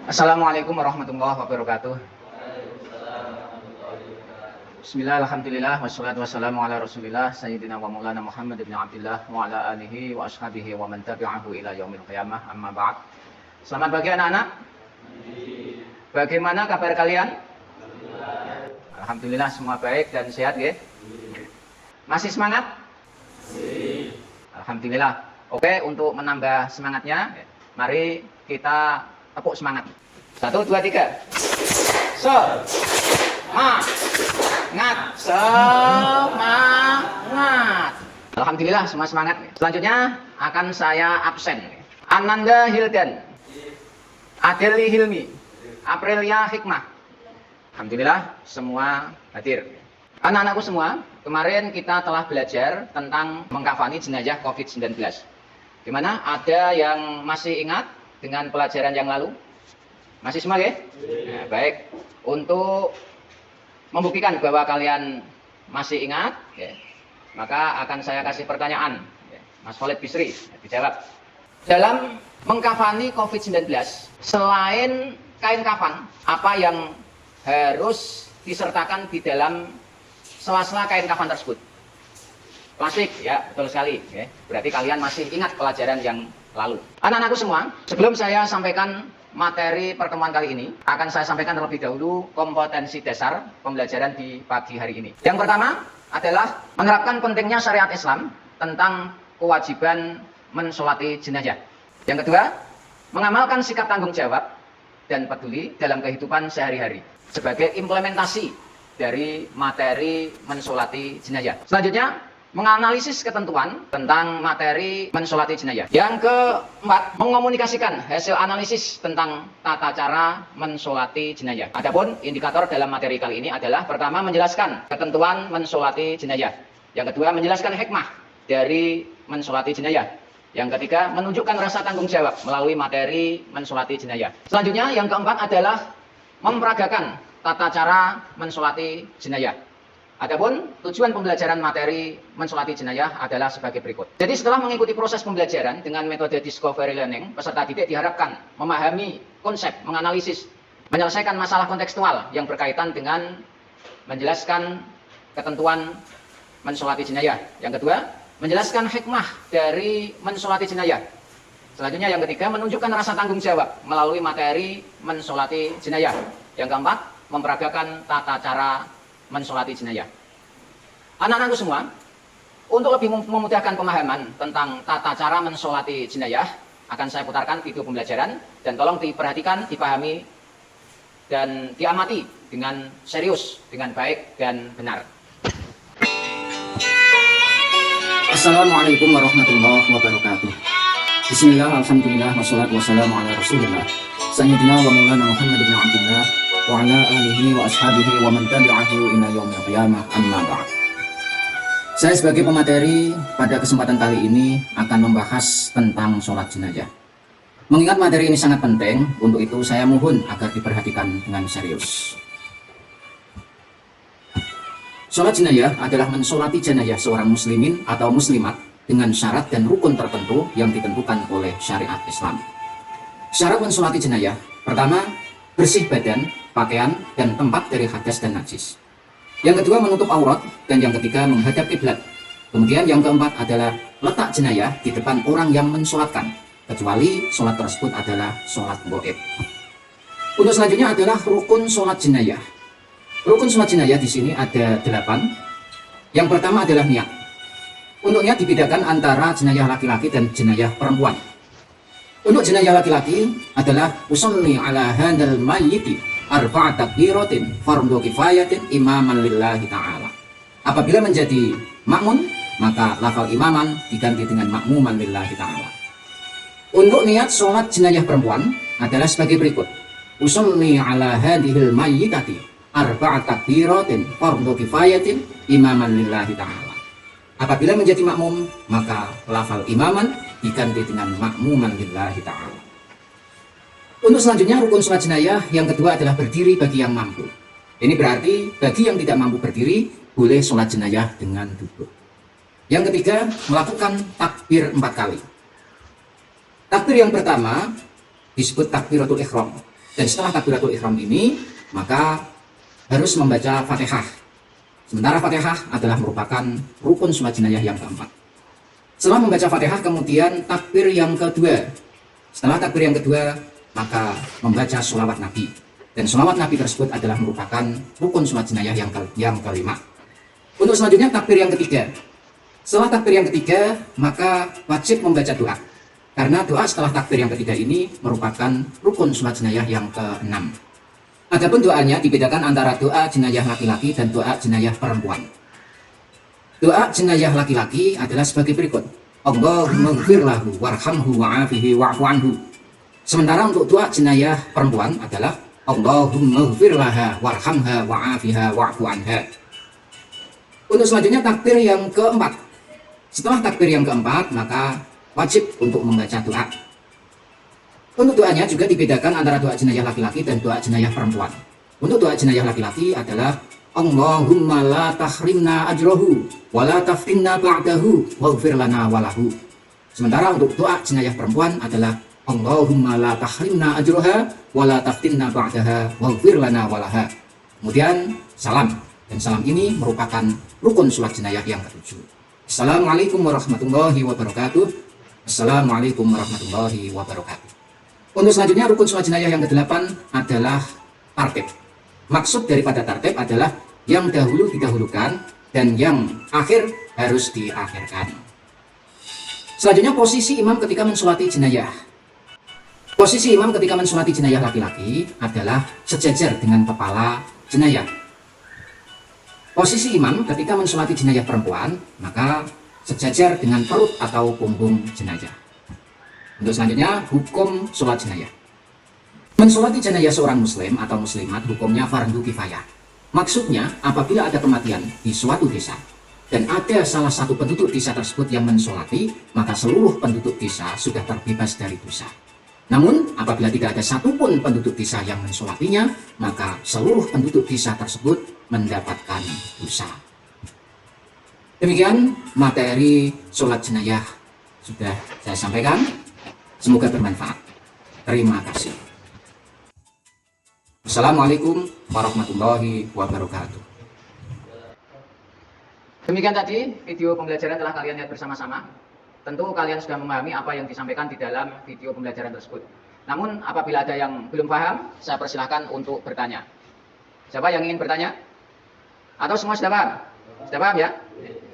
Assalamualaikum warahmatullahi wabarakatuh. Bismillah, alhamdulillah, wassalatu wassalamu ala rasulillah Sayyidina wa maulana Muhammad ibn Abdillah wa ala alihi wa ashabihi wa man tabi'ahu ila yaumil qiyamah, amma ba'd. Selamat pagi anak-anak. Bagaimana kabar kalian? Alhamdulillah semua baik dan sehat ya. Masih semangat? Alhamdulillah. Oke, untuk menambah semangatnya, mari kita tepuk semangat. 1, 2, 3. Semangat. Alhamdulillah semua semangat. Selanjutnya akan saya absen. Ananda Hildan, Adeli Hilmi, Aprilia Hikmah. Alhamdulillah semua hadir. Anak-anakku semua, kemarin kita telah belajar tentang mengkafani jenazah COVID-19. Gimana? Ada yang masih ingat dengan pelajaran yang lalu? Masih semua ya? Nah, baik. Untuk membuktikan bahwa kalian masih ingat, ya, maka akan saya kasih pertanyaan. Ya, Mas Khalid Bisri, dijawab. Dalam mengkafani COVID-19, selain kain kafan, apa yang harus disertakan di dalam sela-sela kain kafan tersebut? Plastik, ya, betul sekali. Ya. Berarti kalian masih ingat pelajaran yang lalu. Anak-anakku semua, sebelum saya sampaikan materi pertemuan kali ini, akan saya sampaikan terlebih dahulu kompetensi dasar pembelajaran di pagi hari ini. Yang pertama adalah menerapkan pentingnya syariat Islam tentang kewajiban mensolati jenazah. Yang kedua, mengamalkan sikap tanggung jawab dan peduli dalam kehidupan sehari-hari sebagai implementasi dari materi mensolati jenazah. Selanjutnya, menganalisis ketentuan tentang materi mensolati jenazah. Yang keempat, mengomunikasikan hasil analisis tentang tata cara mensolati jenazah. Adapun indikator dalam materi kali ini adalah pertama, menjelaskan ketentuan mensolati jenazah. Yang kedua, menjelaskan hikmah dari mensolati jenazah. Yang ketiga, menunjukkan rasa tanggung jawab melalui materi mensolati jenazah. Selanjutnya, yang keempat adalah memperagakan tata cara mensolati jenazah. Adapun tujuan pembelajaran materi mensolati jenazah adalah sebagai berikut. Jadi setelah mengikuti proses pembelajaran dengan metode discovery learning, peserta didik diharapkan memahami konsep, menganalisis, menyelesaikan masalah kontekstual yang berkaitan dengan menjelaskan ketentuan mensolati jenazah. Yang kedua, menjelaskan hikmah dari mensolati jenazah. Selanjutnya yang ketiga, menunjukkan rasa tanggung jawab melalui materi mensolati jenazah. Yang keempat, memperagakan tata cara mensolati jenazah. Anak-anakku semua, untuk lebih memudahkan pemahaman tentang tata cara mensolati jenazah, akan saya putarkan video pembelajaran dan tolong diperhatikan, dipahami, dan diamati dengan serius, dengan baik dan benar. Assalamualaikum warahmatullahi wabarakatuh. Bismillah, alhamdulillah, wassalatu wassalamu ala rasulillah Sayyidina wa maulana Muhammad ibn Abdillah wa ala alihi wa ashabihi wa man tabi'ahu ila yaumil qiyamah, amma ba'd. Saya sebagai pemateri pada kesempatan kali ini akan membahas tentang sholat jenazah. Mengingat materi ini sangat penting, untuk itu saya mohon agar diperhatikan dengan serius. Sholat jenazah adalah mensolati jenazah seorang muslimin atau muslimat dengan syarat dan rukun tertentu yang ditentukan oleh syariat Islam. Syarat mensolati jenazah, pertama, bersih badan, pakaian, dan tempat dari hadas dan najis. Yang kedua, menutup aurat, dan yang ketiga, menghadap kiblat. Kemudian yang keempat adalah letak jenazah di depan orang yang mensolatkan, kecuali sholat tersebut adalah sholat gaib. Untuk selanjutnya adalah rukun sholat jenazah. Rukun sholat jenazah di sini ada 8. Yang pertama adalah niat. Untuk niat dibedakan antara jenazah laki-laki dan jenazah perempuan. Untuk jenazah laki-laki adalah usolli ala handal mayyiti arba'at takbiratin fardu kifayatin imaman lillahi ta'ala. Apabila menjadi makmun, maka lafal imaman diganti dengan makmuman lillahi ta'ala. Untuk niat sholat jenazah perempuan adalah sebagai berikut. Usolli ala hadhil mayyitati arba'at takbiratin fardu kifayatin imaman lillahi ta'ala. Apabila menjadi makmum, maka lafal imaman diganti dengan makmuman lillahi ta'ala. Untuk selanjutnya rukun sholat jenazah yang kedua adalah berdiri bagi yang mampu. Ini berarti bagi yang tidak mampu berdiri boleh sholat jenazah dengan duduk. Yang ketiga, melakukan takbir 4 kali. Takbir yang pertama disebut takbiratul ihram. Dan setelah takbiratul ihram ini, maka harus membaca Fatihah. Sementara Fatihah adalah merupakan rukun sholat jenayah yang keempat. Setelah membaca Fatihah, kemudian takbir yang kedua. Setelah takbir yang kedua, maka membaca sholawat Nabi. Dan sholawat Nabi tersebut adalah merupakan rukun sholat jenayah yang kelima. Untuk selanjutnya takbir yang ketiga. Setelah takbir yang ketiga, maka wajib membaca doa. Karena doa setelah takbir yang ketiga ini merupakan rukun sholat jenayah yang keenam. Adapun doanya dibedakan antara doa jenayah laki-laki dan doa jenayah perempuan. Doa jenayah laki-laki adalah sebagai berikut. Allahumma ighfir lahu warhamhu wa'afihi wa'fu anhu. Sementara untuk doa jenayah perempuan adalah Allahumma ighfir laha warhamha wa'afiha wa'fu anha. Untuk selanjutnya takbir yang keempat. Setelah takbir yang keempat, maka wajib untuk membaca doa. Untuk doanya juga dibedakan antara doa jenayah laki-laki dan doa jenayah perempuan. Untuk doa jenayah laki-laki adalah Allahumma la tahrimna ajrohu wa la taftinna ba'dahu waghfir lana walahu. Sementara untuk doa jenayah perempuan adalah Allahumma la tahrimna ajroha wa la taftinna ba'daha waghfir lana walaha. Kemudian salam. Dan salam ini merupakan rukun sholat jenayah yang ketujuh. Assalamualaikum warahmatullahi wabarakatuh. Assalamualaikum warahmatullahi wabarakatuh. Untuk selanjutnya rukun sholat jenayah yang kedelapan adalah tartib. Maksud daripada tartib adalah yang dahulu didahulukan dan yang akhir harus diakhirkan. Selanjutnya posisi imam ketika mensolati jenayah. Posisi imam ketika mensolati jenayah laki-laki adalah sejajar dengan kepala jenayah. Posisi imam ketika mensolati jenayah perempuan maka sejajar dengan perut atau punggung jenayah. Untuk selanjutnya, hukum sholat jenayah. Mensolati jenayah seorang muslim atau muslimat hukumnya fardu kifayah. Maksudnya, apabila ada kematian di suatu desa dan ada salah satu penduduk desa tersebut yang mensolati, maka seluruh penduduk desa sudah terbebas dari dosa. Namun, apabila tidak ada satupun penduduk desa yang mensolatinya, maka seluruh penduduk desa tersebut mendapatkan dosa. Demikian materi sholat jenayah sudah saya sampaikan. Semoga bermanfaat. Terima kasih. Assalamualaikum warahmatullahi wabarakatuh. Demikian tadi video pembelajaran telah kalian lihat bersama-sama. Tentu kalian sudah memahami apa yang disampaikan di dalam video pembelajaran tersebut. Namun apabila ada yang belum paham, saya persilahkan untuk bertanya. Siapa yang ingin bertanya? Atau semua sudah paham? Sudah paham ya?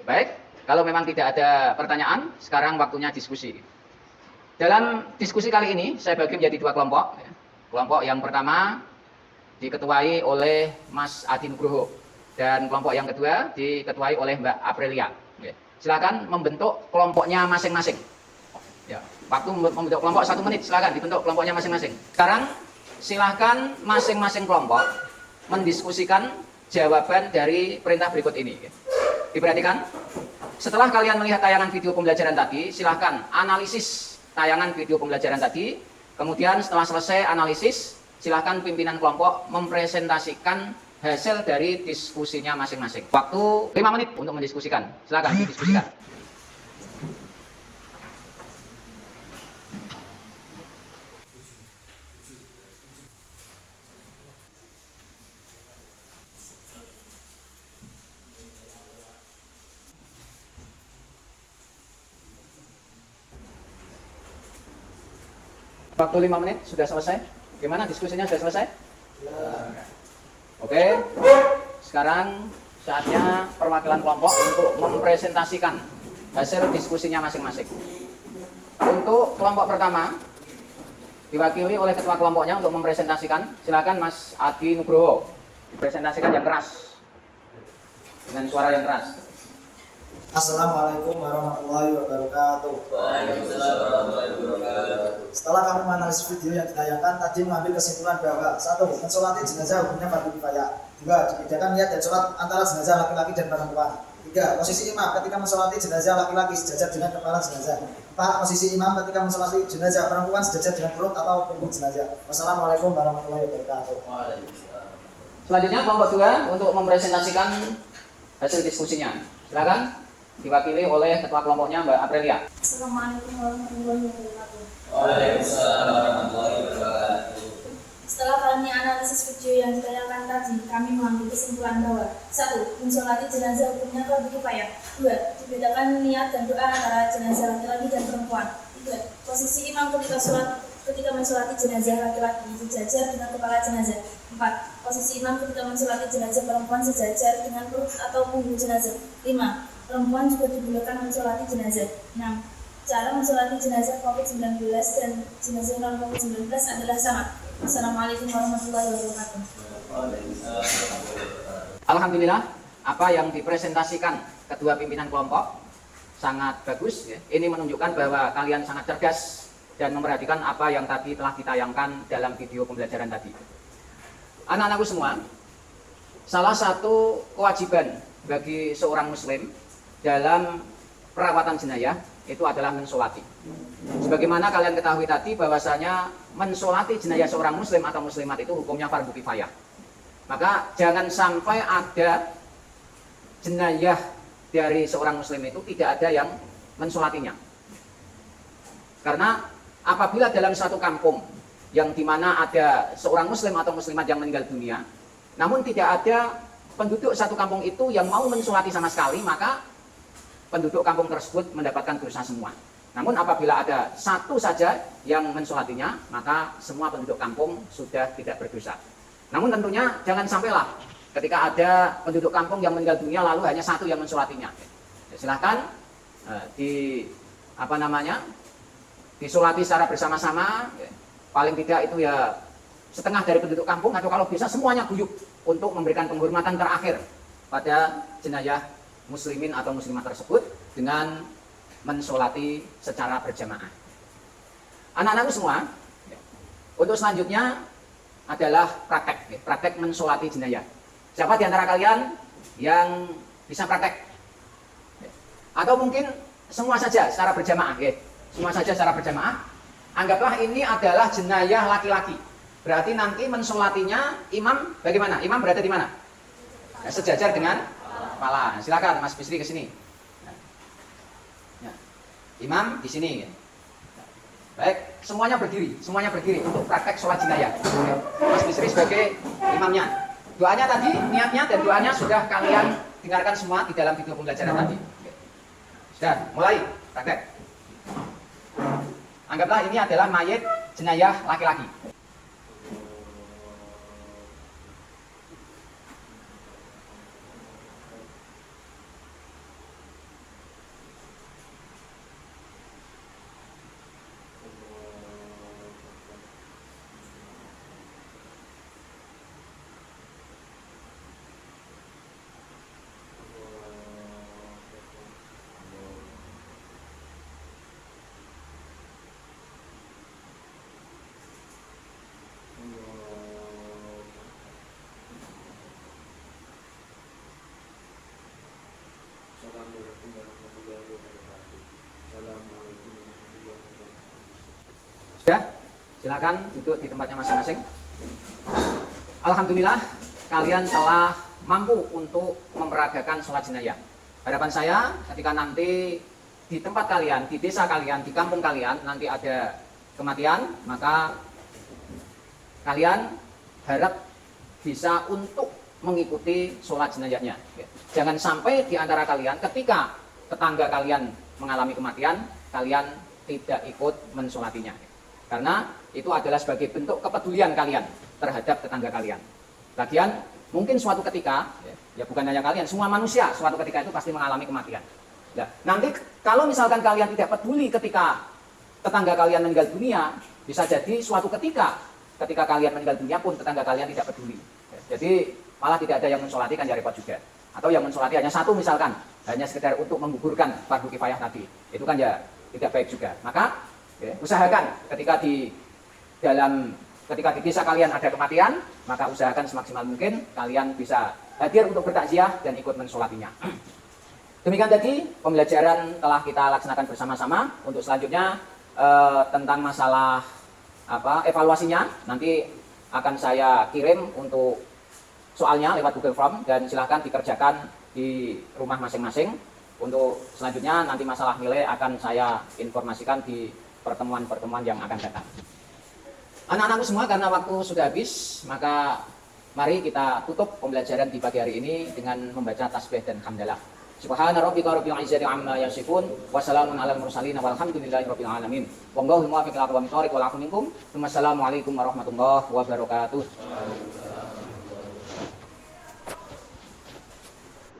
Baik, kalau memang tidak ada pertanyaan, sekarang waktunya diskusi. Dalam diskusi kali ini, saya bagi menjadi dua kelompok. Kelompok yang pertama diketuai oleh Mas Adi Nugroho. Dan kelompok yang kedua diketuai oleh Mbak Aprilia. Silakan membentuk kelompoknya masing-masing. Ya, waktu membentuk kelompok 1 menit, silakan dibentuk kelompoknya masing-masing. Sekarang silakan masing-masing kelompok mendiskusikan jawaban dari perintah berikut ini. Diperhatikan, setelah kalian melihat tayangan video pembelajaran tadi, silakan analisis tayangan video pembelajaran tadi. Kemudian setelah selesai analisis, silakan pimpinan kelompok mempresentasikan hasil dari diskusinya masing-masing. Waktu 5 menit untuk mendiskusikan. Silakan didiskusikan. Waktu 5 menit sudah selesai. Gimana diskusinya sudah selesai? Oke. Sekarang saatnya perwakilan kelompok untuk mempresentasikan hasil diskusinya masing-masing. Untuk kelompok pertama diwakili oleh ketua kelompoknya untuk mempresentasikan. Silakan Mas Adi Nugroho. Dipresentasikan yang keras. Dengan suara yang keras. Assalamualaikum warahmatullahi wabarakatuh. Waalaikumsalam warahmatullahi wabarakatuh. Setelah kami menganalisis video yang ditayangkan, tadi mengambil kesimpulan bahwa 1. Mensolati jenazah hukumnya fardu kifayah. 2. Dibedakan niat dan sholat antara jenazah laki-laki dan perempuan. 3. Posisi imam ketika mensolati jenazah laki-laki sejajar dengan kepala jenazah. 4. Posisi imam ketika mensolati jenazah perempuan sejajar dengan perut atau punggung jenazah. Wassalamualaikum warahmatullahi wabarakatuh. Selanjutnya kelompok 2 untuk mempresentasikan hasil diskusinya. Silakan. Diwakili oleh ketua kelompoknya Mbak Aprilia. Assalamualaikum warahmatullahi wabarakatuh. Waalaikumsalam warahmatullahi wabarakatuh. Setelah kami mengambil kesimpulan bahwa 1. Mensolati jenazah hukumnya fardu kifayah. 2. Dibedakan niat dan doa antara jenazah laki-laki dan perempuan. 3. Posisi imam ketika mensolati jenazah laki-laki sejajar dengan kepala jenazah. 4. Posisi imam ketika mensolati jenazah perempuan sejajar dengan perut atau punggung jenazah. 5. Perempuan juga dibolehkan mensolati jenazah. 6. Cara mensolati jenazah COVID-19 dan jenazah non-COVID-19 adalah sama. Assalamualaikum warahmatullahi wabarakatuh. Alhamdulillah, apa yang dipresentasikan kedua pimpinan kelompok sangat bagus ya. Ini menunjukkan bahwa kalian sangat cerdas dan memperhatikan apa yang tadi telah ditayangkan dalam video pembelajaran tadi. Anak-anakku semua, salah satu kewajiban bagi seorang muslim dalam perawatan jenazah itu adalah mensolati. Sebagaimana kalian ketahui tadi bahwasanya mensolati jenazah seorang muslim atau muslimat itu hukumnya fardu kifayah. Maka jangan sampai ada jenazah dari seorang muslim itu tidak ada yang mensolatinya. Karena apabila dalam satu kampung yang dimana ada seorang muslim atau muslimat yang meninggal dunia, namun tidak ada penduduk satu kampung itu yang mau mensolati sama sekali, maka penduduk kampung tersebut mendapatkan dosa semua. Namun apabila ada satu saja yang mensolatinya, maka semua penduduk kampung sudah tidak berdosa. Namun tentunya jangan sampailah ketika ada penduduk kampung yang meninggal dunia lalu hanya satu yang mensolatinya. Ya, silahkan disolati secara bersama-sama. Ya. Paling tidak itu ya setengah dari penduduk kampung, atau kalau bisa semuanya guyup untuk memberikan penghormatan terakhir pada jenazah muslimin atau muslimat tersebut dengan mensolati secara berjamaah. Anak-anakku semua, untuk selanjutnya adalah praktek mensolati jenazah. Siapa di antara kalian yang bisa praktek? Atau mungkin semua saja secara berjamaah? Semua saja secara berjamaah. Anggaplah ini adalah jenazah laki-laki. Berarti nanti mensolatinya imam bagaimana? Imam berada di mana? Sejajar dengan kepala. Silakan Mas Bisri ke sini. Ya. Imam di sini. Ya. Baik, semuanya berdiri untuk praktek sholat jenazah. Mas Bisri sebagai imamnya. Doanya tadi, niatnya dan doanya sudah kalian dengarkan semua di dalam video pembelajaran tadi. Sudah, mulai praktek. Anggaplah ini adalah mayit jenazah laki-laki. Sudah, silakan duduk di tempatnya masing-masing. Alhamdulillah, kalian telah mampu untuk memperagakan sholat jenazah. Harapan saya, ketika nanti di tempat kalian, di desa kalian, di kampung kalian, nanti ada kematian, maka kalian harap bisa untuk mengikuti sholat jenazahnya. Jangan sampai di antara kalian, ketika tetangga kalian mengalami kematian, kalian tidak ikut mensolatinya. Karena itu adalah sebagai bentuk kepedulian kalian terhadap tetangga kalian. Lagian, mungkin suatu ketika, ya bukan hanya kalian, semua manusia suatu ketika itu pasti mengalami kematian. Nah, nanti kalau misalkan kalian tidak peduli ketika tetangga kalian meninggal dunia, bisa jadi suatu ketika kalian meninggal dunia pun tetangga kalian tidak peduli. Jadi malah tidak ada yang mensolati, kan ya repot juga. Atau yang mensolati hanya satu misalkan, hanya sekedar untuk menggugurkan fardu kifayah tadi. Itu kan ya tidak baik juga. Maka usahakan ketika di desa kalian ada kematian, maka usahakan semaksimal mungkin kalian bisa hadir untuk bertakziah dan ikut mensolatinya. Demikian tadi pembelajaran telah kita laksanakan bersama-sama. Untuk selanjutnya tentang masalah evaluasinya nanti akan saya kirim untuk soalnya lewat Google Form dan silahkan dikerjakan di rumah masing-masing. Untuk selanjutnya nanti masalah nilai akan saya informasikan di pertemuan-pertemuan yang akan datang. Anak-anakku semua, karena waktu sudah habis, maka Mari kita tutup pembelajaran di pagi hari ini dengan membaca tasbih dan hamdalah. Subhana rabbika rabbil izzati amma yasifun wa salamun alal mursalin walhamdulillahi rabbil alamin. Wallahu muwaffiq ila aqwamit thoriq wal afu minkum. Wassalamualaikum warahmatullahi wabarakatuh.